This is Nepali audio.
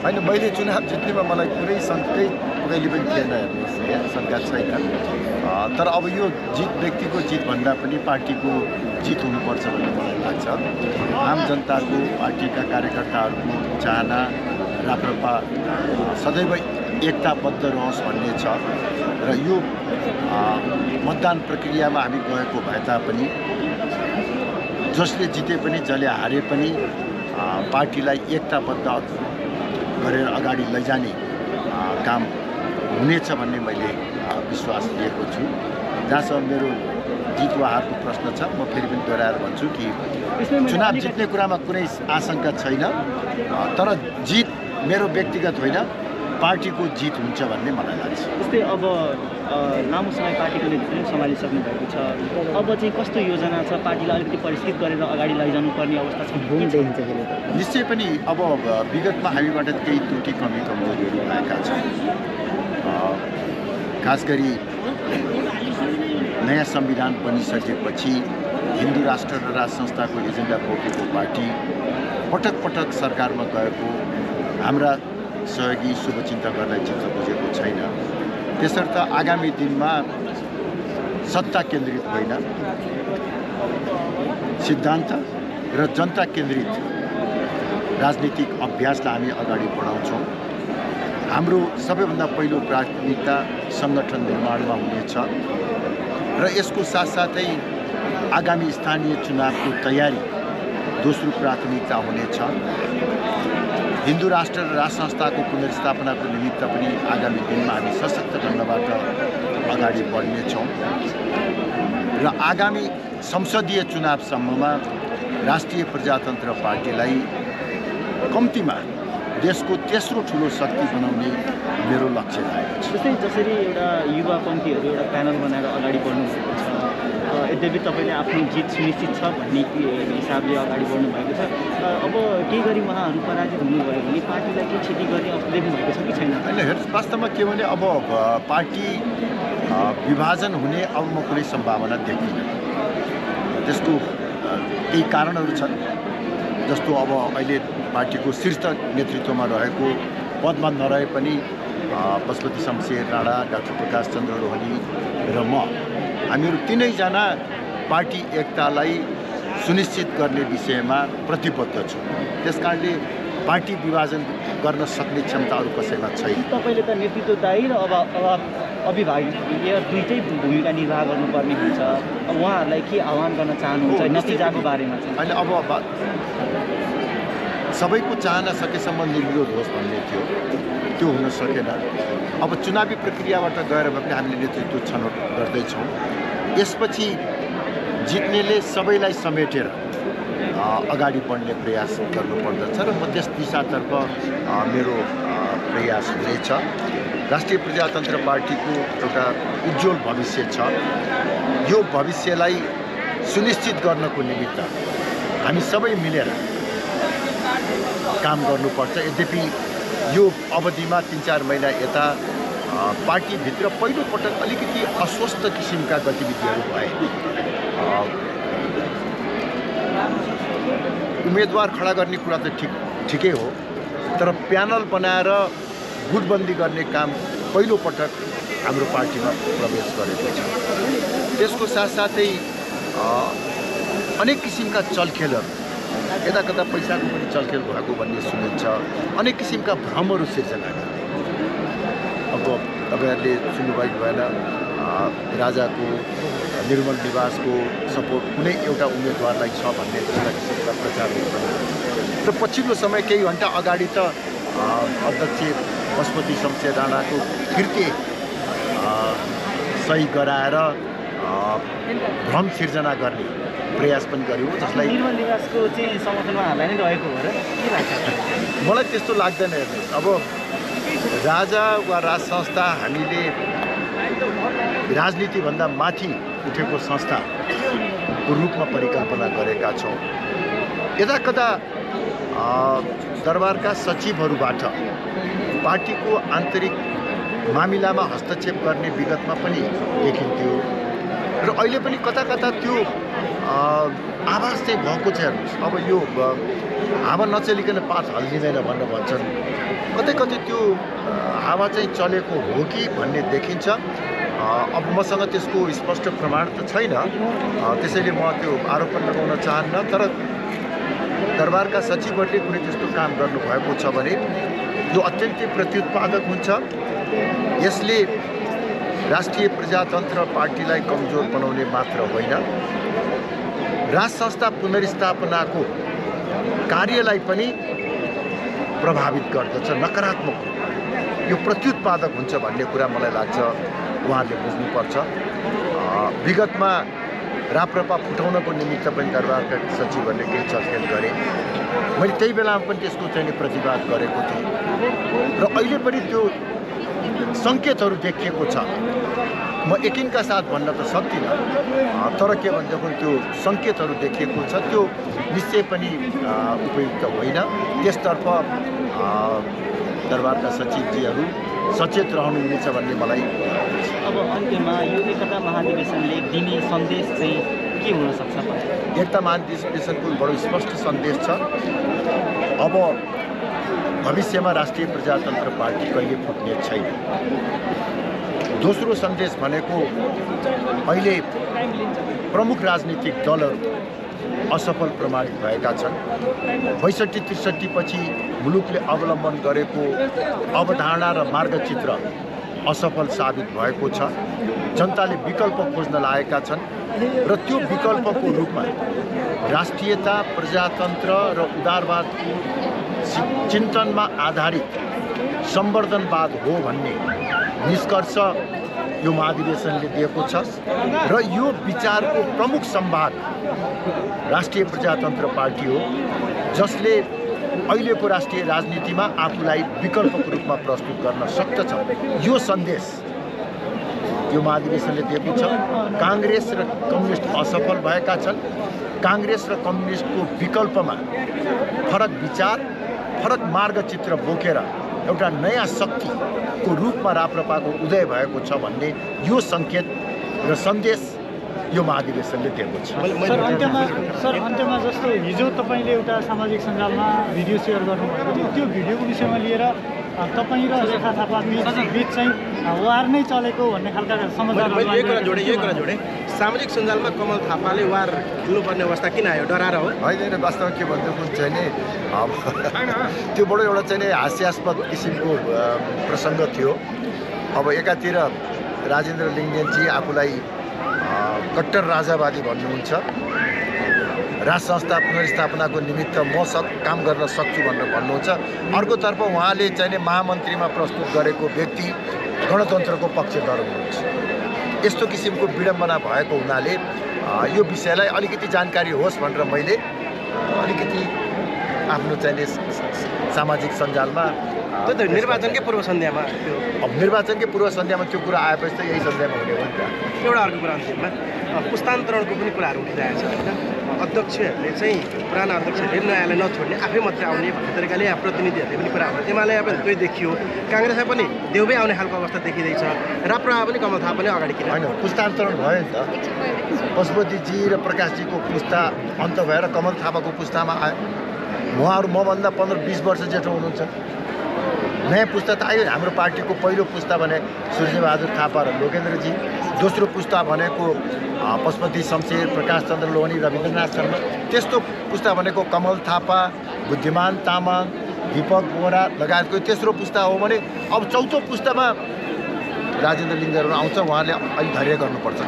होइन मैले चुनाव जित्नेमा मलाई कुनै कहीँ कहिले पनि थिएन हेर्नुहोस् यहाँ शङ्का छैन। तर अब यो जित व्यक्तिको जितभन्दा पनि पार्टीको जित हुनुपर्छ भन्ने मलाई लाग्छ। आम जनताको पार्टीका कार्यकर्ताहरूको चाहना राप्रपा सदैव एकताबद्ध रहोस् भन्ने छ र यो मतदान प्रक्रियामा हामी गएको भए तापनि जसले जिते पनि जसले हारे पनि पार्टीलाई एकताबद्ध गरेर अगाडि लैजाने काम हुनेछ भन्ने मैले विश्वास लिएको छु। जहाँसम्म मेरो जित वा हारको प्रश्न छ म फेरि पनि दोहोऱ्याएर भन्छु कि चुनाव जित्ने कुरामा कुनै आशंका छैन, तर जित मेरो व्यक्तिगत होइन पार्टीको जित हुन्छ भन्ने मलाई लाग्छ। जस्तै अब लामो समय पार्टीको नेतृत्व सम्हालिसक्नु भएको छ, अब चाहिँ कस्तो योजना छ? पार्टीलाई अलिकति परिष्कृत गरेर अगाडि लैजानु पर्ने अवस्था छ निश्चय पनि। अब विगतमा हामीबाट केही त्रुटि कमी कमजोरीहरू आएका छन्। खास गरी नयाँ संविधान बनिसकेपछि हिन्दू राष्ट्र र राज संस्थाको एजेन्डा बोकेको पार्टी पटक पटक सरकारमा गएको हाम्रा सहयोगी शुभचिन्तकहरूलाई चित्त बुझेको छैन। त्यसर्थ आगामी दिनमा सत्ता केन्द्रित होइन सिद्धान्त र जनता केन्द्रित राजनीतिक अभ्यासलाई हामी अगाडि बढाउँछौँ। हाम्रो सबैभन्दा पहिलो प्राथमिकता सङ्गठन निर्माणमा हुनेछ र यसको साथसाथै आगामी स्थानीय चुनावको तयारी दोस्रो प्राथमिकता हुनेछ। हिन्दू राष्ट्र र राज संस्थाको पुनर्स्थापनाको निमित्त पनि आगामी दिनमा हामी सशक्त ढङ्गबाट अगाडि बढ्नेछौँ र आगामी संसदीय चुनावसम्ममा राष्ट्रिय प्रजातन्त्र पार्टीलाई कम्तीमा देशको तेस्रो ठुलो शक्ति बनाउने मेरो लक्ष्य रहेको छ। जस्तै जसरी एउटा युवा पङ्क्तिहरू एउटा प्यानल बनाएर अगाडि बढ्नुभएको छ, यद्यपि तपाईँले आफ्नो जित सुनिश्चित छ भन्ने हिसाबले अगाडि बढ्नुभएको छ। अब केही गरी उहाँहरू पराजित हुनुभयो भने पार्टीलाई केही क्षति गर्ने अवस्था देख्नुभएको छ कि छैन? होइन, हेर्नुहोस्, वास्तवमा के भने अब पार्टी विभाजन हुने अब म कुनै सम्भावना देख्दिनँ। त्यसको केही कारणहरू छन्, जस्तो अब अहिले पार्टीको शीर्ष नेतृत्वमा रहेको पदमा नरहे पनि पशुपति शमशेर राणा, डाक्टर प्रकाश चन्द्र लोहनी र म हामीहरू तीनैजना पार्टी एकतालाई सुनिश्चित गर्ने विषयमा प्रतिबद्ध छौँ। त्यसकारणले पार्टी विभाजन गर्न सक्ने क्षमता अरू कसैमा छैन। तपाईँले त नेतृत्वदायी र अभिभावकीय दुईटै भूमिका निर्वाह गर्नुपर्ने हुन्छ। अब उहाँहरूलाई के आह्वान गर्न चाहनुहुन्छ नतिजाको बारेमा? अहिले अब सबैको चाहना सकेसम्म निर्विरोध होस् भन्ने थियो, त्यो हुन सकेन। अब चुनावी प्रक्रियाबाट गएर भए पनि हामीले नेतृत्व छनौट गर्दैछौँ। यसपछि जित्नेले सबैलाई समेटेर अगाडि बढ्ने प्रयास गर्नुपर्दछ र म त्यस दिशातर्फ मेरो प्रयास हुनेछ। राष्ट्रिय प्रजातन्त्र पार्टीको एउटा उज्जवल भविष्य छ। यो भविष्यलाई सुनिश्चित गर्नको निमित्त हामी सबै मिलेर काम गर्नुपर्छ। यद्यपि यो अवधिमा 3-4 महिना यता पार्टीभित्र पहिलोपटक अलिकति अस्वस्थ किसिमका गतिविधिहरू भए। उम्मेदवार खडा गर्ने कुरा त ठिकै हो, तर प्यानल बनाएर गुटबन्दी गर्ने काम पहिलोपटक हाम्रो पार्टीमा प्रवेश गरेको छ। त्यसको साथसाथै अनेक किसिमका चलखेलहरू, यता कता पैसाको पनि चलखेल भएको भन्ने सुनिन्छ। अनेक किसिमका भ्रमहरू सिर्जना गरे। अब तपाईँहरूले सुन्नुभएको भएन, राजाको निर्मल निवासको सपोर्ट कुनै एउटा उम्मेदवारलाई छ भन्ने जस्ता किसिमका प्रचार र पछिल्लो समय केही घन्टा अगाडि त अध्यक्ष पशुपति शमशेर राणाको कृत्य सही गराएर भ्रम सिर्जना गर्ने प्रयास पनि गर्यो, जसलाई निर्मल निवासको चाहिँ समर्थनमा हाल्दा नै रहेको हो र के लाग्छ? मलाई त्यस्तो लाग्दैन। हेर्नुहोस्, अब राजा वा राज संस्था हामीले राजनीतिभन्दा माथि उठेको संस्थाको रूपमा परिकल्पना गरेका छौँ। यता कता दरबारका सचिवहरूबाट पार्टीको आन्तरिक मामिलामा हस्तक्षेप गर्ने विगतमा पनि देखिन्थ्यो र अहिले पनि कता कता त्यो आवाज चाहिँ भएको छ। हेर्नुहोस्, अब यो हावा नचलिकन पात हल्लिँदैन भनेर भन्छन्। अलिकति त्यो हावा चाहिँ चलेको हो कि भन्ने देखिन्छ। अब मसँग त्यसको स्पष्ट प्रमाण त छैन, त्यसैले म त्यो आरोप पनि लगाउन चाहन्न। तर दरबारका सचिवहरूले कुनै त्यस्तो काम गर्नुभएको छ भने यो अत्यन्तै प्रत्युत्पादक हुन्छ। यसले राष्ट्रिय प्रजातन्त्र पार्टीलाई कमजोर बनाउने मात्र होइन, राज संस्था पुनर्स्थापनाको कार्यलाई पनि प्रभावित गर्दछ नकारात्मक रूपमा। यो प्रत्युत्पादक हुन्छ भन्ने कुरा मलाई लाग्छ उहाँहरूले बुझ्नुपर्छ। विगतमा राप्रपा फुटाउनको निमित्त पनि दरबारका सचिवहरूले केही छलफल गरे, मैले त्यही बेलामा पनि त्यसको चाहिँ प्रतिवाद गरेको थिएँ र अहिले पनि त्यो सङ्केतहरू देखिएको छ। म यकिनका साथ भन्न त सक्दिनँ, तर के भनेदेखि त्यो सङ्केतहरू देखिएको छ, त्यो निश्चय पनि उपयुक्त होइन। त्यसतर्फ दरबारका सचिवजीहरू सचेत रहनुहुनेछ भन्ने मलाई। अब अन्त्यमा यो एकता महाधिवेशनले दिने सन्देश चाहिँ के हुन सक्छ? एकता महाधिवेशनको बडो स्पष्ट सन्देश छ, अब भविष्यमा राष्ट्रिय प्रजातन्त्र पार्टी कहिले फुट्ने छैन। दोस्रो सन्देश भनेको अहिले प्रमुख राजनीतिक दलहरू असफल प्रमाणित भएका छन्। 62-63 पछि मुलुकले अवलम्बन गरेको अवधारणा र मार्गचित्र असफल साबित भएको छ। जनताले विकल्प खोज्न लागेका छन् र त्यो विकल्पको रूपमा राष्ट्रियता, प्रजातन्त्र र उदारवाद चिन्तनमा आधारित संवर्धनवाद हो भन्ने निष्कर्ष यो महाधिवेशनले दिएको छ र यो विचारको प्रमुख संवाद राष्ट्रिय प्रजातन्त्र पार्टी हो, जसले अहिलेको राष्ट्रिय राजनीतिमा आफूलाई विकल्पको रूपमा प्रस्तुत गर्न सक्दछ। यो सन्देश यो महाधिवेशनले दिएको छ। काङ्ग्रेस र कम्युनिस्ट असफल भएका छन्। काङ्ग्रेस र कम्युनिस्टको विकल्पमा फरक विचार, फरक मार्गचित्र बोकेर एउटा नयाँ शक्तिको रूपमा राप्रपाको उदय भएको छ भन्ने यो सङ्केत र सन्देश यो महाधिवेशनले दिएको छ। सर अन्त्यमा जस्तो हिजो तपाईँले एउटा सामाजिक सञ्जालमा भिडियो सेयर गर्नुभएको थियो, त्यो भिडियोको विषयमा लिएर तपाईँ र रेखा थापा बिच चाहिँ वार नै चलेको भन्ने खालका समाचारहरू एक कुरा जोडे सामाजिक सञ्जालमा कमल थापाले वार खेल्नुपर्ने अवस्था किन आयो? डराएर हो? होइन, वास्तवमा के भन्दाखेरि चाहिँ नि त्यो बडो एउटा चाहिँ नि हास्यास्पद किसिमको प्रसङ्ग थियो। अब एकातिर राजेन्द्र लिङ्गदेनजी आफूलाई कट्टर राजावादी भन्नुहुन्छ, राज संस्था पुनर्स्थापनाको निमित्त म काम गर्न सक्छु भनेर भन्नुहुन्छ। अर्कोतर्फ उहाँले चाहिँ महामन्त्रीमा प्रस्तुत गरेको व्यक्ति गणतन्त्रको पक्षधर हुनुहुन्छ। यस्तो किसिमको विडम्बना भएको हुनाले यो विषयलाई अलिकति जानकारी होस् भनेर मैले अलिकति आफ्नो चाहिँ सामाजिक सञ्जालमा त्यो त निर्वाचनकै पूर्व सन्ध्यामा त्यो अब निर्वाचनकै पूर्व सन्ध्यामा त्यो कुरा आएपछि त यही सन्ध्यामा हुने हो नि त। एउटा अर्को कुरा अन्तिममा पुस्तान्तरणको पनि कुराहरू उठिरहेको छ होइन? अध्यक्षहरूले चाहिँ पुराना अध्यक्षहरूले नयाँलाई नछोड्ने, आफै मात्रै आउने भन्ने तरिकाले यहाँ प्रतिनिधिहरूले पनि कुरा गर्छ। एमाले पनि त्यही देखियो, काङ्ग्रेसमा पनि देउबै आउने खालको अवस्था देखिँदैछ, राप्रपा पनि कमल थापा पनि अगाडि किन होइन? पुस्तान्तरण भयो नि त। पशुपतिजी र प्रकाशजीको पुस्ता अन्त भएर कमल थापाको पुस्तामा आयो। उहाँहरू मभन्दा 15-20 वर्ष जेठो हुनुहुन्छ। नयाँ पुस्ता त आयो। हाम्रो पार्टीको पहिलो पुस्ता भने सूर्यबहादुर थापा र लोकेन्द्रजी, दोस्रो पुस्ता भनेको पशुपति शमशेर, प्रकाश चन्द्र लोहनी, रविन्द्रनाथ शर्मा, त्यस्तो पुस्ता भनेको कमल थापा, बुद्धिमान तामाङ, दीपक बोहरा लगायतको तेस्रो पुस्ता हो भने अब चौथो पुस्तामा राजेन्द्र लिङ्गदेन आउँछ। उहाँले अलि धैर्य गर्नुपर्छ।